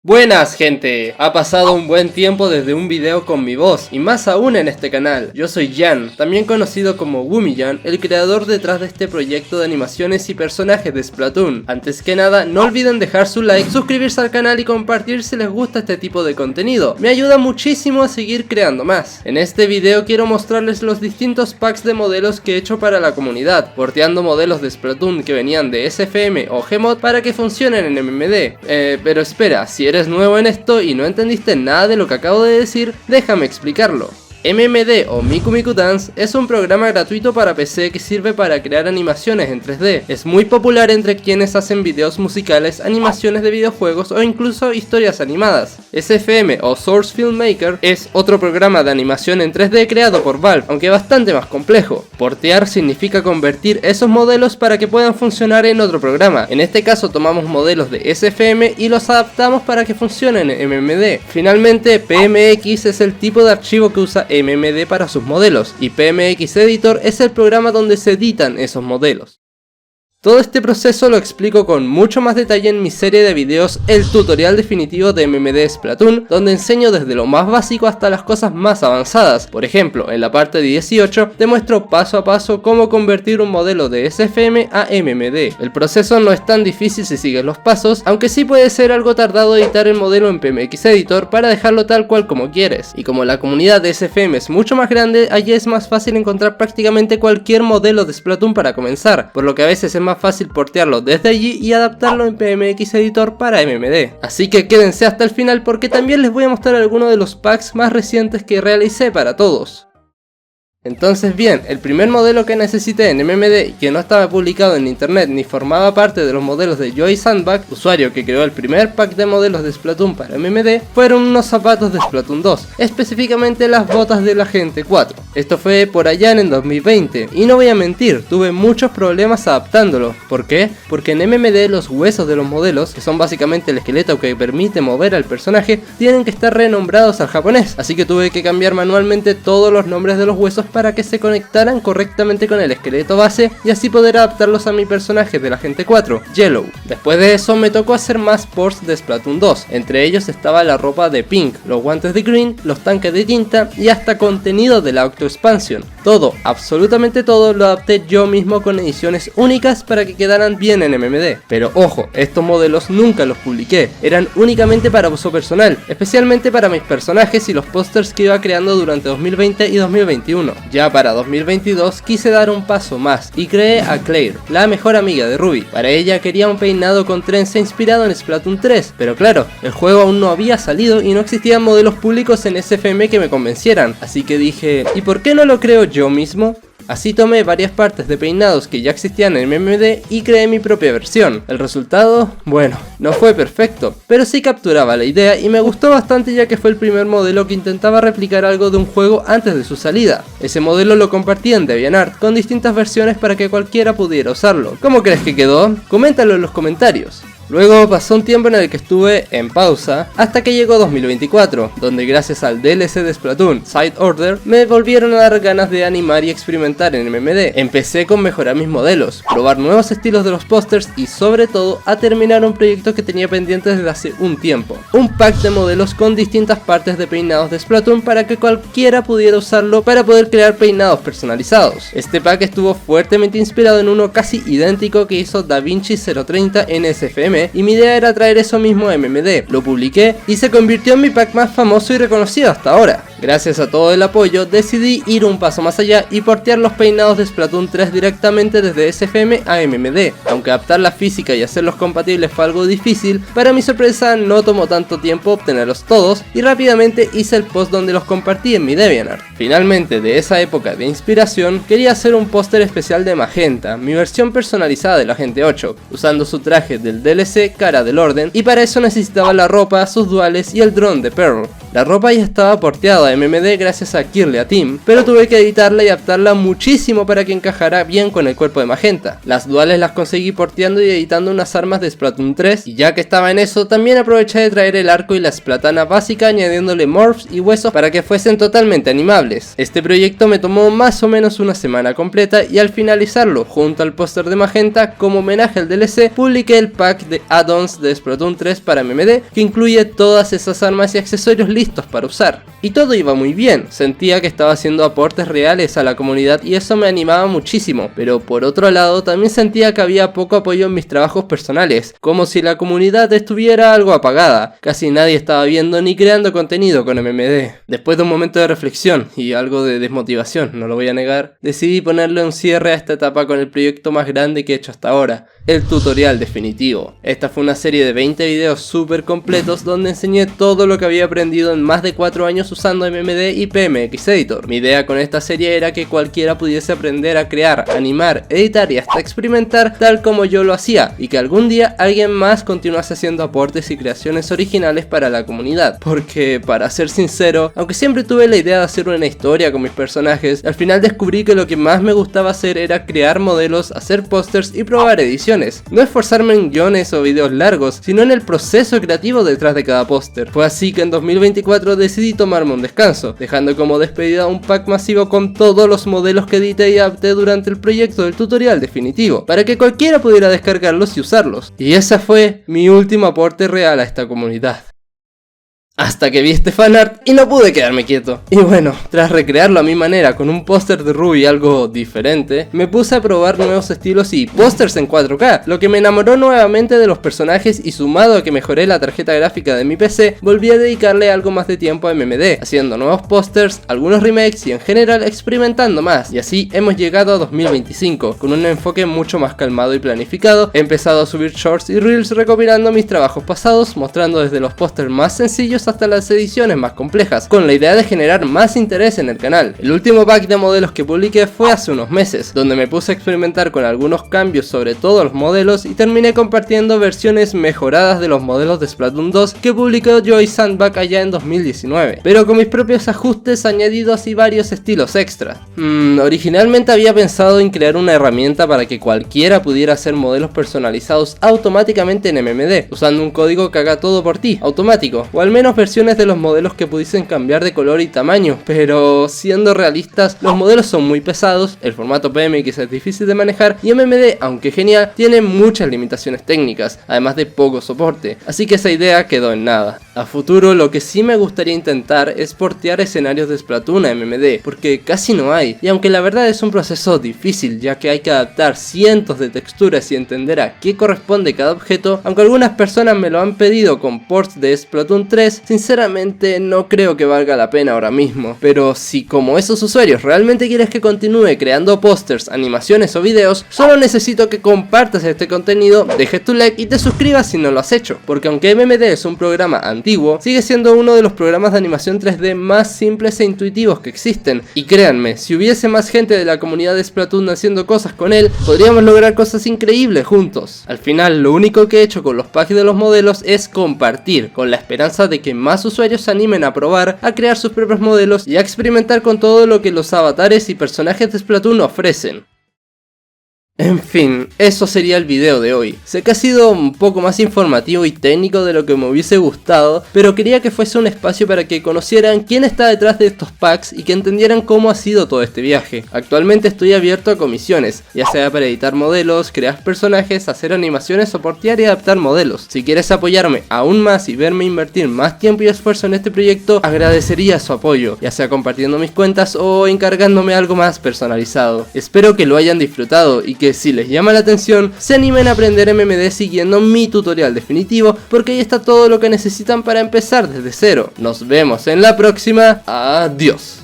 Buenas gente, ha pasado un buen tiempo desde un video con mi voz, y más aún en este canal. Yo soy Jan, también conocido como WumiJan, el creador detrás de este proyecto de animaciones y personajes de Splatoon. Antes que nada, no olviden dejar su like, suscribirse al canal y compartir si les gusta este tipo de contenido. Me ayuda muchísimo a seguir creando más. En este video quiero mostrarles los distintos packs de modelos que he hecho para la comunidad, porteando modelos de Splatoon que venían de SFM o Gmod para que funcionen en MMD. Pero espera, si eres nuevo en esto y no entendiste nada de lo que acabo de decir, déjame explicarlo. MMD o Miku Miku Dance es un programa gratuito para PC que sirve para crear animaciones en 3D. Es muy popular entre quienes hacen videos musicales, animaciones de videojuegos o incluso historias animadas. SFM o Source Filmmaker es otro programa de animación en 3D creado por Valve, aunque bastante más complejo. Portear significa convertir esos modelos para que puedan funcionar en otro programa. En este caso tomamos modelos de SFM y los adaptamos para que funcionen en MMD. Finalmente, PMX es el tipo de archivo que usa MMD para sus modelos, y PMX Editor es el programa donde se editan esos modelos. Todo este proceso lo explico con mucho más detalle en mi serie de videos El tutorial definitivo de MMD Splatoon, donde enseño desde lo más básico hasta las cosas más avanzadas. Por ejemplo, en la parte 18 te muestro paso a paso cómo convertir un modelo de SFM a MMD. El proceso no es tan difícil si sigues los pasos, aunque sí puede ser algo tardado editar el modelo en PMX Editor para dejarlo tal cual como quieres. Y como la comunidad de SFM es mucho más grande, allí es más fácil encontrar prácticamente cualquier modelo de Splatoon para comenzar, por lo que a veces es más fácil portearlo desde allí y adaptarlo en PMX Editor para MMD. Así que quédense hasta el final porque también les voy a mostrar algunos de los packs más recientes que realicé para todos. Entonces bien, el primer modelo que necesité en MMD y que no estaba publicado en internet ni formaba parte de los modelos de Joy Sandbag, usuario que creó el primer pack de modelos de Splatoon para MMD, fueron unos zapatos de Splatoon 2, específicamente las botas del Agente 4. Esto fue por allá en 2020, y no voy a mentir, tuve muchos problemas adaptándolo. ¿Por qué? Porque en MMD los huesos de los modelos, que son básicamente el esqueleto que permite mover al personaje, tienen que estar renombrados al japonés, así que tuve que cambiar manualmente todos los nombres de los huesos para que se conectaran correctamente con el esqueleto base y así poder adaptarlos a mi personaje del Agente 4, Yellow. Después de eso me tocó hacer más ports de Splatoon 2, entre ellos estaba la ropa de Pink, los guantes de Green, los tanques de tinta y hasta contenido de la Octo Expansion. Todo, absolutamente todo lo adapté yo mismo con ediciones únicas para que quedaran bien en MMD. Pero ojo, estos modelos nunca los publiqué, eran únicamente para uso personal, especialmente para mis personajes y los pósters que iba creando durante 2020 y 2021. Ya para 2022 quise dar un paso más y creé a Claire, la mejor amiga de Ruby. Para ella quería un peinado con trenza inspirado en Splatoon 3, pero claro, el juego aún no había salido y no existían modelos públicos en SFM que me convencieran, así que dije, ¿y por qué no lo creo yo mismo? Así tomé varias partes de peinados que ya existían en MMD y creé mi propia versión. El resultado, bueno, no fue perfecto, pero sí capturaba la idea y me gustó bastante ya que fue el primer modelo que intentaba replicar algo de un juego antes de su salida. Ese modelo lo compartí en DeviantArt con distintas versiones para que cualquiera pudiera usarlo. ¿Cómo crees que quedó? Coméntalo en los comentarios. Luego pasó un tiempo en el que estuve en pausa hasta que llegó 2024, donde gracias al DLC de Splatoon, Side Order, me volvieron a dar ganas de animar y experimentar en MMD. Empecé con mejorar mis modelos, probar nuevos estilos de los pósters y sobre todo a terminar un proyecto que tenía pendiente desde hace un tiempo. Un pack de modelos con distintas partes de peinados de Splatoon para que cualquiera pudiera usarlo para poder crear peinados personalizados. Este pack estuvo fuertemente inspirado en uno casi idéntico que hizo DaVinci 030 en SFM, y mi idea era traer eso mismo a MMD. Lo publiqué y se convirtió en mi pack más famoso y reconocido hasta ahora. Gracias a todo el apoyo decidí ir un paso más allá y portear los peinados de Splatoon 3 directamente desde SFM a MMD. Aunque adaptar la física y hacerlos compatibles fue algo difícil, para mi sorpresa no tomó tanto tiempo obtenerlos todos y rápidamente hice el post donde los compartí en mi DeviantArt. Finalmente, de esa época de inspiración, quería hacer un póster especial de Magenta, mi versión personalizada del Agente 8, usando su traje del DLC Cara del Orden, y para eso necesitaba la ropa, sus duales y el dron de Pearl. La ropa ya estaba porteada a MMD gracias a Kirlia Team, pero tuve que editarla y adaptarla muchísimo para que encajara bien con el cuerpo de Magenta. Las duales las conseguí porteando y editando unas armas de Splatoon 3, y ya que estaba en eso, también aproveché de traer el arco y la splatana básica añadiéndole morphs y huesos para que fuesen totalmente animables. Este proyecto me tomó más o menos una semana completa y al finalizarlo, junto al póster de Magenta, como homenaje al DLC, publiqué el pack de add-ons de Splatoon 3 para MMD, que incluye todas esas armas y accesorios listos para usar. Y todo iba muy bien, sentía que estaba haciendo aportes reales a la comunidad y eso me animaba muchísimo, pero por otro lado también sentía que había poco apoyo en mis trabajos personales, como si la comunidad estuviera algo apagada, casi nadie estaba viendo ni creando contenido con MMD. Después de un momento de reflexión y algo de desmotivación, no lo voy a negar, decidí ponerle un cierre a esta etapa con el proyecto más grande que he hecho hasta ahora, el tutorial definitivo. Esta fue una serie de 20 videos súper completos donde enseñé todo lo que había aprendido en más de 4 años usando MMD y PMX Editor. Mi idea con esta serie era que cualquiera pudiese aprender a crear, animar, editar y hasta experimentar tal como yo lo hacía, y que algún día alguien más continuase haciendo aportes y creaciones originales para la comunidad. Porque, para ser sincero, aunque siempre tuve la idea de hacer una historia con mis personajes, al final descubrí que lo que más me gustaba hacer era crear modelos, hacer pósters y probar ediciones. No esforzarme en guiones o videos largos, sino en el proceso creativo detrás de cada póster. Fue así que en 2024 decidí tomarme un descanso, dejando como despedida un pack masivo con todos los modelos que edité y adapté durante el proyecto del tutorial definitivo, para que cualquiera pudiera descargarlos y usarlos. Y ese fue mi último aporte real a esta comunidad. Hasta que vi este fanart y no pude quedarme quieto. Y bueno, tras recrearlo a mi manera con un póster de Ruby algo diferente, me puse a probar nuevos estilos y pósters en 4K, lo que me enamoró nuevamente de los personajes, y sumado a que mejoré la tarjeta gráfica de mi PC, volví a dedicarle algo más de tiempo a MMD, haciendo nuevos pósters, algunos remakes y en general experimentando más. Y así hemos llegado a 2025, con un enfoque mucho más calmado y planificado. He empezado a subir shorts y reels recopilando mis trabajos pasados, mostrando desde los pósters más sencillos hasta las ediciones más complejas, con la idea de generar más interés en el canal. El último pack de modelos que publiqué fue hace unos meses, donde me puse a experimentar con algunos cambios sobre todos los modelos y terminé compartiendo versiones mejoradas de los modelos de Splatoon 2 que publicó Joy Sandbag allá en 2019, pero con mis propios ajustes añadidos y varios estilos extra. Originalmente había pensado en crear una herramienta para que cualquiera pudiera hacer modelos personalizados automáticamente en MMD, usando un código que haga todo por ti, automático, o al menos versiones de los modelos que pudiesen cambiar de color y tamaño, pero siendo realistas, los modelos son muy pesados, el formato PMX es difícil de manejar y MMD, aunque genial, tiene muchas limitaciones técnicas, además de poco soporte, así que esa idea quedó en nada. A futuro lo que sí me gustaría intentar es portear escenarios de Splatoon a MMD, porque casi no hay, y aunque la verdad es un proceso difícil ya que hay que adaptar cientos de texturas y entender a qué corresponde cada objeto, aunque algunas personas me lo han pedido con ports de Splatoon 3, sinceramente no creo que valga la pena ahora mismo. Pero si como esos usuarios realmente quieres que continúe creando pósters, animaciones o videos, solo necesito que compartas este contenido, dejes tu like y te suscribas si no lo has hecho, porque aunque MMD es un programa antiguo, sigue siendo uno de los programas de animación 3D más simples e intuitivos que existen, y créanme, si hubiese más gente de la comunidad de Splatoon haciendo cosas con él, podríamos lograr cosas increíbles juntos. Al final, lo único que he hecho con los packs de los modelos es compartir, con la esperanza de que más usuarios se animen a probar, a crear sus propios modelos y a experimentar con todo lo que los avatares y personajes de Splatoon ofrecen. En fin, eso sería el video de hoy. Sé que ha sido un poco más informativo y técnico de lo que me hubiese gustado, pero quería que fuese un espacio para que conocieran quién está detrás de estos packs y que entendieran cómo ha sido todo este viaje. Actualmente estoy abierto a comisiones, ya sea para editar modelos, crear personajes, hacer animaciones, soportear y adaptar modelos. Si quieres apoyarme aún más y verme invertir más tiempo y esfuerzo en este proyecto, agradecería su apoyo, ya sea compartiendo mis cuentas o encargándome algo más personalizado. Espero que lo hayan disfrutado y que si les llama la atención, se animen a aprender MMD siguiendo mi tutorial definitivo, porque ahí está todo lo que necesitan para empezar desde cero. Nos vemos en la próxima. Adiós.